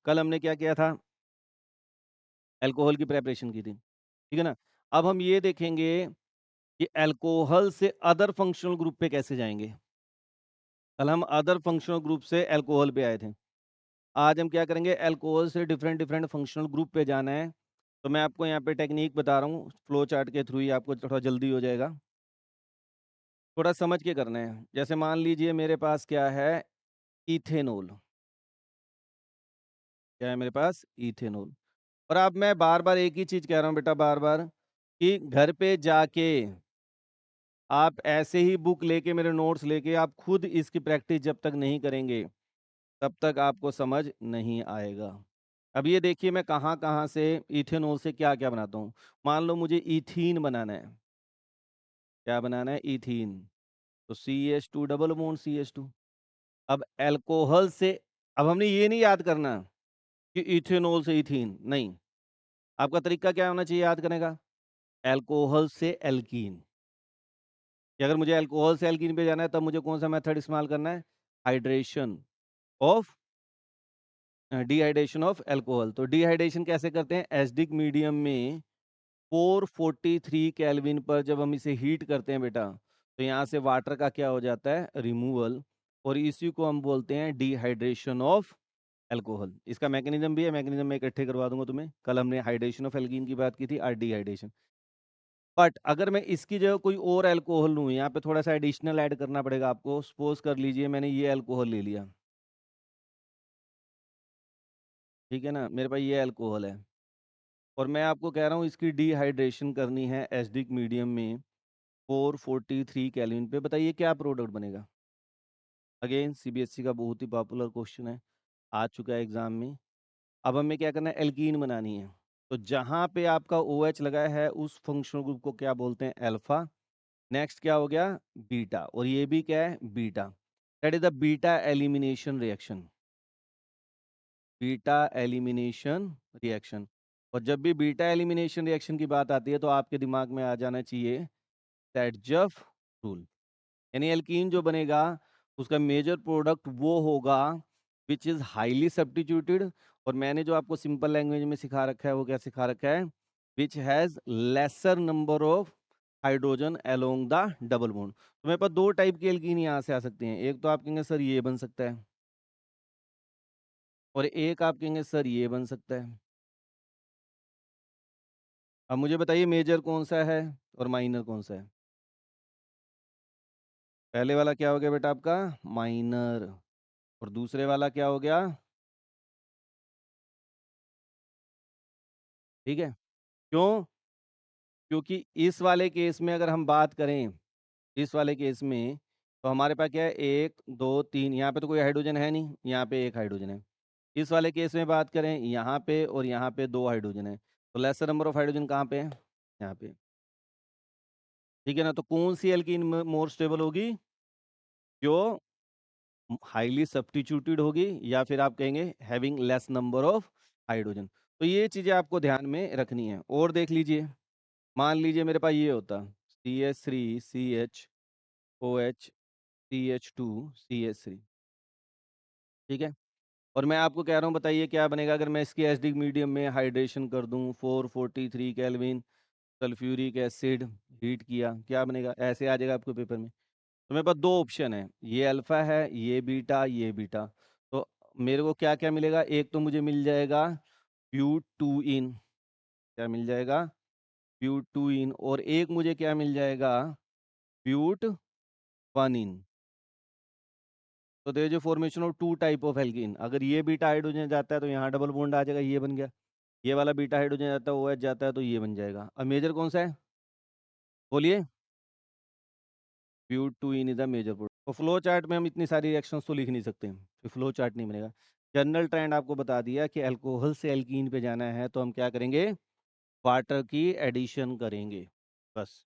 कल हमने क्या किया था? अल्कोहल की प्रिपरेशन की थी, ठीक है ना? अब हम ये देखेंगे कि अल्कोहल से अदर फंक्शनल ग्रुप पे कैसे जाएँगे। कल हम अदर फंक्शनल ग्रुप से अल्कोहल पे आए थे। आज हम क्या करेंगे, अल्कोहल से डिफरेंट डिफरेंट फंक्शनल ग्रुप पे जाना है। तो मैं आपको यहाँ पे टेक्नीक बता रहा हूँ, फ्लो चार्ट के थ्रू ही आपको थोड़ा जल्दी हो जाएगा। थोड़ा समझ के करना है। जैसे मान लीजिए मेरे पास क्या है, इथेनॉल। क्या है मेरे पास? इथेनॉल। और अब मैं बार-बार एक ही चीज़ कह रहा हूँ बेटा बार-बार, कि घर पे जाके आप ऐसे ही बुक लेके मेरे नोट्स लेके आप खुद इसकी प्रैक्टिस जब तक नहीं करेंगे, तब तक आपको समझ नहीं आएगा। अब ये देखिए मैं कहाँ-कहाँ से इथेनॉल से क्या-क्या बनाता हूँ। मान लो मुझे ईथीन बनाना है। क्या बनाना है? ईथीन। तो CH2 डबल बॉन्ड CH2। अब अल्कोहल से अब हमने ये नहीं याद करना कि इथेनॉल से ईथीन, नहीं। आपका तरीका क्या होना चाहिए याद करने का? अल्कोहल से एल्कीन। कि अगर मुझे अल्कोहल से एल्कीन पे जाना है तब मुझे कौन-सा मेथड इस्तेमाल करना है? Hydration of dehydration of alcohol. तो डिहाइड्रेशन कैसे करते हैं? एसिडिक मीडियम में 443 केल्विन पर जब हम इसे हीट करते हैं बेटा, तो यहाँ से वाटर का क्या हो जाता है? रिमूवल। और इसी को हम बोलते हैं डिहाइड्रेशन ऑफ अल्कोहल। इसका मैकेनिज्म भी है, मैकेनिज्म मैं इकट्ठे करवा दूंगा तुम्हें। कल हमने हाइड्रेशन ऑफ एल्कीन की बात की थी, आज डिहाइड्रेशन। बट अगर मैं इसकी जगह कोई और अल्कोहल लूँ, यहाँ पे थोड़ा सा एडिशनल ऐड करना पड़ेगा आपको। सपोज कर लीजिए मैंने ये अल्कोहल ले लिया, ठीक है ना? मेरे पास ये अल्कोहल है और मैं आपको कह रहा हूँ इसकी डिहाइड्रेशन करनी है एसिडिक मीडियम में 443 केल्विन पे। बताइए क्या प्रोडक्ट बनेगा? अगेन सीबीएसई का बहुत ही पॉपुलर क्वेश्चन है, आ चुका है एग्जाम में। अब हमें क्या करना है? एल्कीन बनानी है। तो जहाँ पे आपका OH लगा है उस फंक्शनल ग्रुप को क्या बोलते हैं? अल्फा। नेक्स्ट क्या हो गया? बीटा। और ये भी क्या है? Beta. That is the beta elimination reaction. Beta elimination reaction. और जब भी बीटा एलिमिनेशन रिएक्शन की बात आती है तो आपके दिमाग में आ जाना चाहिए टेट्जफ रूल। यानी एल्कीन जो बनेगा उसका मेजर प्रोडक्ट वो होगा विच इज हाईली सब्स्टिट्यूटेड। और मैंने जो आपको सिंपल लैंग्वेज में सिखा रखा है वो क्या सिखा रखा है? Which has laser number of hydrogen along the double bond. तो मेरे पास दो टाइप की एल्कीन यहाँ से आ सकती हैं। एक तो आप कहेंगे सर ये बन सकता है, और एक आप कहेंगे सर ये बन सकता है। अब मुझे बताइए मेजर कौन सा है और माइनर कौन सा है? पहले वाला क्या हो गया बेटा आपका? माइनर। और दूसरे वाला क्या हो गया? ठीक है। क्यों? क्योंकि इस वाले केस में अगर हम बात करें, इस वाले केस में, तो हमारे पास क्या है? 1, 2, 3, यहाँ पे तो कोई हाइड्रोजन है नहीं, यहाँ पे एक हाइड्रोजन है। इस वाले केस में बात करें, यहाँ पे और यहाँ पे 2 हाइड्रोजन है। तो लेसर नंबर ऑफ हाइड्रोजन कहाँ पे है? यहाँ पे। ठीक है ना? तो कौन सी एल्कीन मोर स्टेबल होगी? जो हाईली सब्स्टिट्यूटेड होगी, या फिर आप कहेंगे having less number of hydrogen. तो ये चीज़ें आपको ध्यान में रखनी है। और देख लीजिए, मान लीजिए मेरे पास ये होता CH3CHOH CH2CH3, ठीक है? और मैं आपको कह रहा हूँ बताइए क्या बनेगा अगर मैं इसकी एसिडिक मीडियम में हाइड्रेशन कर दूँ 443 केल्विन, सल्फ्यूरिक एसिड हीट किया, क्या बनेगा? ऐसे आ जाएगा आपको पेपर में। तो मेरे पास 2 ऑप्शन है, ये अल्फा है, ये बीटा, ये बीटा। तो मेरे को क्या-क्या मिलेगा? एक तो मुझे मिल जाएगा ब्यूटूइन। क्या मिल जाएगा? ब्यूटूइन। और एक मुझे क्या मिल जाएगा? ब्यूटवानिन। तो there is a formation of 2 type of alkene. अगर ये बीटा हाइड्रोजन जाता है तो यहाँ डबल बॉन्ड आ जाएगा, ये बन गया। ये वाला बीटा हाइड्रोजन जाता है, OH जाता है तो ये बन जाएगा। अब मेजर कौन सा है? बोलिए। ब्यूटूइन इज द मेजर प्रोडक्ट। तो फ्लो चार्ट में हम इतनी सारी रिएक्शंस तो लिख नहीं सकते, फिर फ्लो चार्ट नहीं बनेगा। जनरल ट्रेंड आपको बता दिया कि अल्कोहल से एल्कीन पे जाना है तो हम क्या करेंगे? वाटर की एडिशन करेंगे, बस।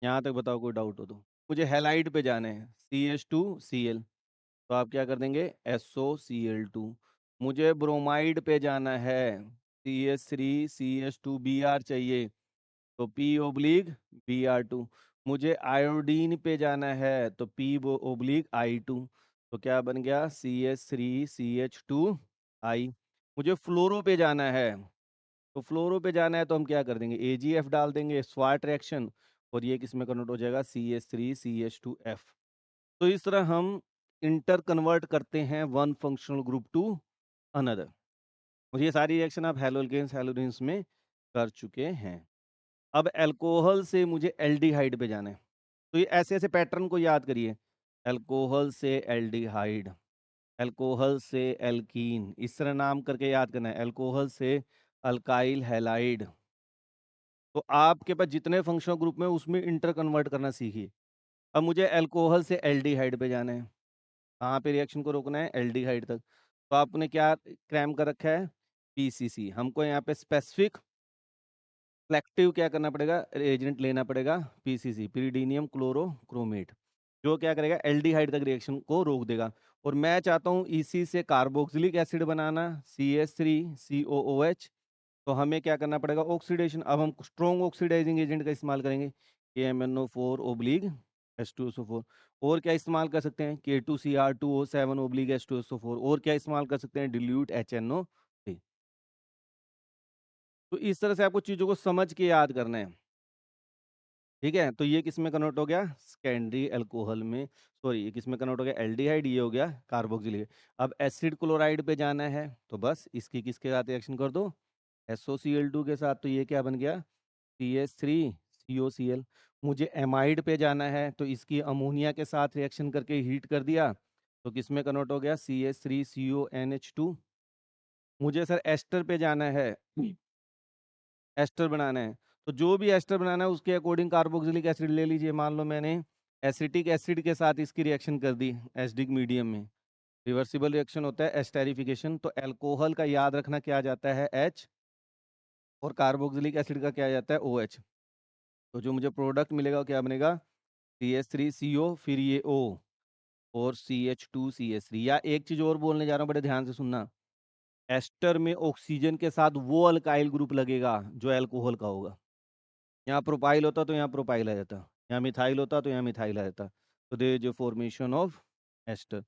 यहाँ तक बताओ कोई डाउट हो तो। मुझे हैलाइड पे जाना है CH2Cl, तो आप क्या कर देंगे? SOCl2। मुझे ब्रोमाइड पे जाना है CH3CH2Br चाहिए, तो P/Br2। मुझे आयोडीन पे जाना है तो P/I2। तो क्या बन गया? CH3CH2I। मुझे फ्लोरो पे जाना है, तो फ्लोरो पे जाना है तो हम क्या कर देंगे, एजीएफ डाल देंगे, स्वाट रिएक्शन, और ये किस में कन्वर्ट हो जाएगा, CH3CH2F। तो इस तरह हम इंटर कन्वर्ट करते हैं one functional group to another. और ये सारी रिएक्शन आप हैलोजेन्स हैलोजेन्स में कर चुके हैं। अब अल्कोहल से मुझे एल्डिहाइड पे जाना है, तो ये ऐसे ऐसे पैटर्न को याद करिए, अल्कोहल से एल्डिहाइड, अल्कोहल से एल्कीन, इस तरह नाम करके याद करना है, अल्कोहल से अल्काइल हैलाइड। तो आपके पास जितने फंक्शनल ग्रुप में उसमें इंटर कन्वर्ट करना सीखिए। अब मुझे अल्कोहल से एल्डिहाइड पे जाना है, कहाँ पे रिएक्शन को रोकना है, एल्डिहाइड तक। तो आपने क्या क्रैम कर रखा है, पीसीसी। हमको यहाँ पे स्पेसिफिक फ्लेक्टिव क्या करना पड़ेगा, एजेंट लेना पड़ेगा, पीसीसी, pyridinium क्लोरोक्रोमेट, जो क्या करेगा, एल्डिहाइड तक रिएक्शन को रोक देगा। और मैं चाहता हूँ इसी से कार्बोक्सिलिक एसिड बनाना, CH3COOH। तो हमें क्या करना पड़ेगा, ऑक्सीडेशन। अब हम स्ट्रॉन्ग ऑक्सीडाइजिंग एजेंट का इस्तेमाल करेंगे, KMnO4 और क्या इस्तेमाल कर सकते हैं, K2Cr2O7 और क्या इस्तेमाल कर सकते हैं, डिल्यूट HNO3। तो इस तरह से आपको चीज़ों को समझ के याद करना है, ठीक है। तो ये किस में कन्वर्ट हो गया, सेकेंडरी अल्कोहल में, सॉरी ये किस में कन्वर्ट हो गया, एल्डिहाइड, ये हो गया कार्बोक्सिलिक। अब एसिड क्लोराइड पे जाना है, तो बस इसकी किसके साथ रिएक्शन कर दो, SOCl2 के साथ। तो ये क्या बन गया, CH3COCl। मुझे एमाइड पे जाना है, तो इसकी अमोनिया के साथ रिएक्शन करके हीट कर दिया, तो किस में कन्वर्ट हो गया, CH3CONH2। मुझे सर एस्टर पे जाना है, एस्टर बनाना है, तो जो भी एस्टर बनाना है उसके अकॉर्डिंग कार्बोक्सिलिक एसिड ले लीजिए। मान लो मैंने एसिटिक एसिड के साथ इसकी रिएक्शन कर दी एसिडिक मीडियम में, रिवर्सिबल रिएक्शन होता है एस्टेरिफिकेशन। तो अल्कोहल का याद रखना क्या आ जाता है, H, और कार्बोक्सिलिक एसिड का क्या आ जाता है, OH। तो जो मुझे प्रोडक्ट मिलेगा वो क्या बनेगा, CH3CO, फिर ये O, और CH2CH3। या एक चीज और बोलने जा रहा हूँ, बड़े ध्यान से सुनना, एस्टर में ऑक्सीजन के साथ वो अल्काइल ग्रुप लगेगा जो अल्कोहल का होगा। यहाँ प्रोपाइल होता तो यहाँ प्रोपाइल आ जाता, यहाँ मिथाइल होता तो यहाँ मिथाइल आ जाता। तो दे जो फॉर्मेशन ऑफ एस्टर।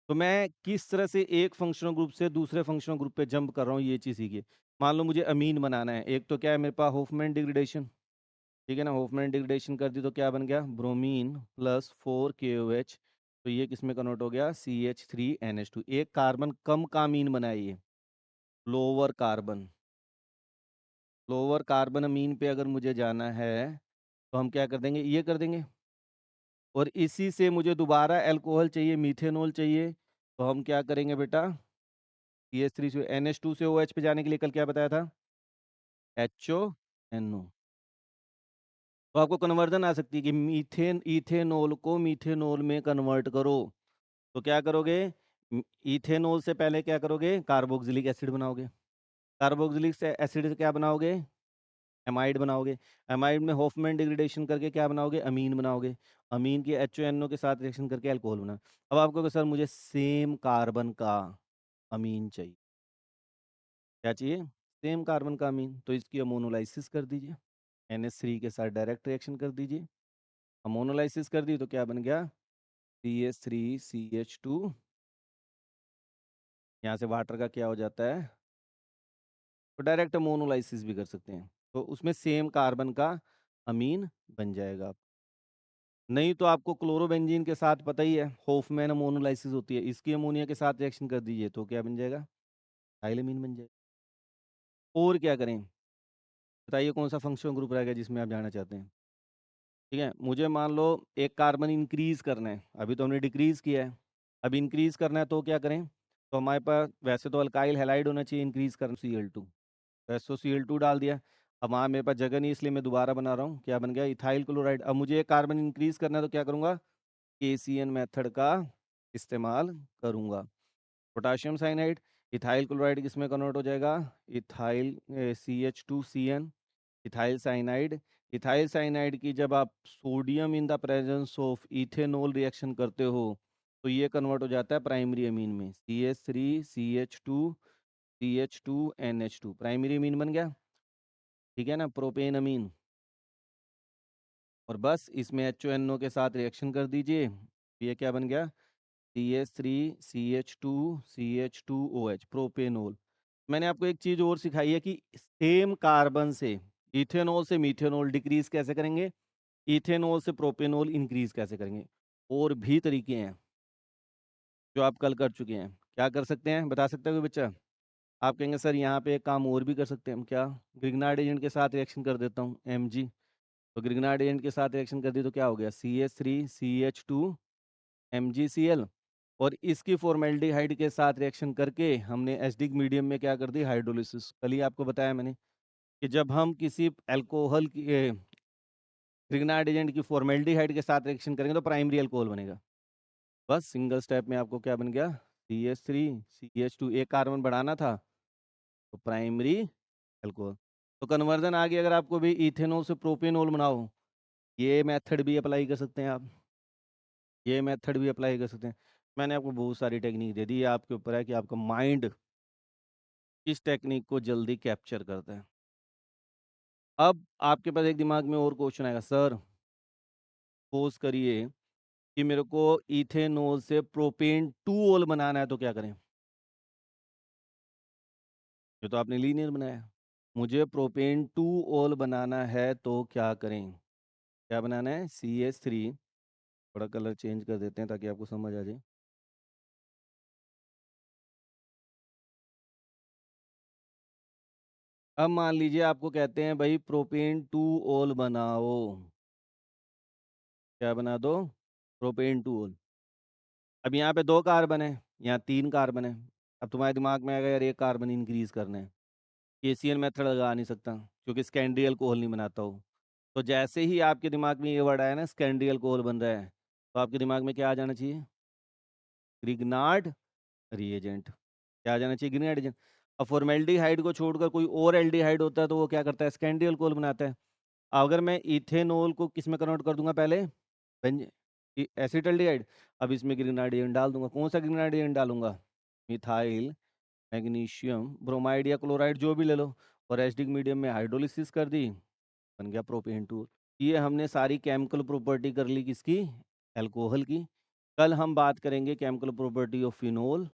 तो मैं किस तरह से एक फंक्शनल ग्रुप से दूसरे फंक्शनल ग्रुप पे जंप कर रहा हूँ, ये चीज़ सीखिए। मान लो मुझे अमीन बनाना है, एक तो क्या है मेरे पास, होफमैन डिग्रेडेशन, ठीक है ना, होफमैन डिग्रेडेशन कर दी तो क्या बन गया, ब्रोमीन प्लस 4KOH। तो ये किस में कन्वर्ट हो गया, CH3NH2। एक कार्बन कम का अमीन बनाया ये, लोअर कार्बन। लोअर कार्बन अमीन पे अगर मुझे जाना है तो हम क्या कर देंगे, ये कर देंगे। और इसी से मुझे दोबारा अल्कोहल चाहिए, मीथेनॉल चाहिए, तो हम क्या करेंगे बेटा, CH3 से NH2 से OH पे जाने के लिए कल क्या बताया था, HONO। तो आपको कन्वर्जन आ सकती है कि इथेनॉल को मीथेनॉल में कन्वर्ट करो। तो क्या करोगे, इथेनॉल से पहले क्या करोगे, कार्बोक्सिलिक एसिड बनाओगे, कार्बोक्सिलिक से एसिड से क्या बनाओगे, एमाइड बनाओगे, एमाइड में होफमैन डिग्रेडेशन करके क्या बनाओगे, अमीन बनाओगे, अमीन के HONO के साथ रिएक्शन करके अल्कोहल बना। अब आपको कहोगे, सर मुझे सेम कार्बन का अमीन चाहिए, क्या चाहिए, सेम कार्बन का अमीन। तो इसकी अमोनोलाइसिस कर दीजिए, NH3 के साथ डायरेक्ट रिएक्शन कर दीजिए। अमोनोलाइसिस कर दी तो क्या बन गया, CH3CH2, यहाँ से वाटर का क्या हो जाता है, तो डायरेक्ट अमोनोलाइसिस भी कर सकते हैं, तो उसमें सेम कार्बन का अमीन बन जाएगा। नहीं तो आपको क्लोरोबेंजीन के साथ पता ही है, होफमैन अमोनोलाइसिस होती है, इसकी अमोनिया के साथ रिएक्शन कर दीजिए तो क्या बन जाएगा, थाइलेमीन बन जाएगा। और क्या करें, बताइए कौन सा फंक्शनल ग्रुप रहेगा जिसमें आप जाना चाहते हैं। ठीक है, मुझे मान लो एक कार्बन इंक्रीज करना है, अभी तो हमने डिक्रीज किया है, अब इंक्रीज करना है तो क्या करें, तो हमारे पास वैसे तो अल्काइल हैलाइड होना चाहिए, इंक्रीज करना Cl2, तो SOCl2 डाल दिया। अब वहाँ मेरे पास जगह नहीं, इसलिए मैं दोबारा बना रहा हूँ, क्या बन गया, इथाइल क्लोराइड। अब मुझे एक कार्बन इंक्रीज करना है तो क्या करूँगा, KCN मेथड का इस्तेमाल करूँगा। पोटाशियम साइनाइड, इथाइल क्लोराइड किस में कन्वर्ट हो जाएगा, ethyl CH2CN, ethyl cyanide. Ethyl cyanide की जब आप sodium in the presence of ethanol reaction करते हो तो ये कन्वर्ट हो जाता है प्राइमरी अमीन में, CH3CH2CH2NH2 प्राइमरी अमीन बन गया, ठीक है ना, प्रोपेन अमीन। और बस इसमें HONO के साथ रिएक्शन कर दीजिए, ये क्या बन गया, CH3CH2CH2OH, प्रोपेनॉल। मैंने आपको एक चीज़ और सिखाई है कि सेम कार्बन से इथेनॉल से मीथेनॉल डिक्रीज़ कैसे करेंगे, इथेनॉल से प्रोपेनॉल इंक्रीज़ कैसे करेंगे। और भी तरीके हैं, जो आप कल कर चुके हैं। क्या कर सकते हैं, बता सकता है कोई बच्चा? आप कहेंगे सर यहाँ पे एक काम और भी कर सकते हैं हम, क्या? ग्रिग्नार्ड एजेंट के साथ रिएक्शन कर देता हूँ, Mg। तो ग्रिग्नार्ड एजेंट के साथ रिएक्शन कर दी तो क्या हो गया? CH3CH2 MgCl। और इसकी फॉर्मेल्डिहाइड के साथ रिएक्शन करके हमने एसिडिक मीडियम में क्या कर दी? हाइड्रोलिसिस। कल ही आपको बताया मैंने कि जब हम किसी अल्कोहल की ग्रिग्नार्ड एजेंट की फॉर्मेल्डिहाइड के साथ रिएक्शन करेंगे तो प्राइमरी अल्कोहल बनेगा। बस सिंगल स्टेप में आपको क्या बन गया? CH3CH2, एक कार्बन बढ़ाना था तो प्राइमरी अल्कोहल। तो कन्वर्जन आ गई। अगर आपको भी इथेनॉल से प्रोपेनॉल बनाओ, ये मेथड भी अप्लाई कर सकते हैं आप, ये मेथड भी अप्लाई कर सकते हैं। मैंने आपको बहुत सारी टेक्निक दे दी, ये आपके ऊपर है कि आपका माइंड किस टेक्निक को जल्दी कैप्चर करता है। अब आपके पास एक दिमाग में और क्वेश्चन आएगा, सर सपोज करिए कि मेरे को इथेनॉल से प्रोपेन 2 ओल बनाना है तो क्या करें? ये तो आपने लीनियर बनाया। मुझे प्रोपेन 2 ओल बनाना है तो क्या करें? क्या बनाना है? CH3। थोड़ा कलर चेंज कर देते हैं ताकि आपको समझ आ जाए। अब मान लीजिए आपको कहते हैं भाई प्रोपेन 2 ओल बनाओ। क्या बना दो? प्रोपेन 2 ओल। अब यहाँ पे 2 कार्बन है, यहाँ 3 कार्बन है। अब तुम्हारे दिमाग में आएगा यार एक कार्बन इंक्रीज करना है। KCl मेथड लगा नहीं सकता क्योंकि स्कैंड्री अल्कोहल नहीं बनाता हो। तो जैसे ही आपके दिमाग में ये वर्ड आया ना स्कैंड्री अल्कोहल बन रहा है, तो आपके दिमाग में क्या आ जाना चाहिए? Grignard reagent. क्या आ जाना चाहिए? Grignard reagent. अब फॉर्मेल्डिहाइड को छोड़कर कोई और एल्डिहाइड होता है तो वो क्या करता है? स्कैंड्री अल्कोहल बनाता है। अगर मैं इथेनॉल को किस में कन्वर्ट कर दूंगा पहले? एसिटल्डिहाइड। अब इसमें ग्रिग्नार्ड रिएजेंट डाल दूंगा। कौन सा ग्रिग्नार्ड रिएजेंट डालूंगा? मिथाइल मैग्नीशियम ब्रोमाइड या क्लोराइड जो भी ले लो, और एसिडिक मीडियम में हाइड्रोलिसिस कर दी, बन गया प्रोपेन 2। ये हमने सारी केमिकल प्रॉपर्टी कर ली किसकी? अल्कोहल की। कल हम बात करेंगे केमिकल प्रॉपर्टी ऑफ फिनोल।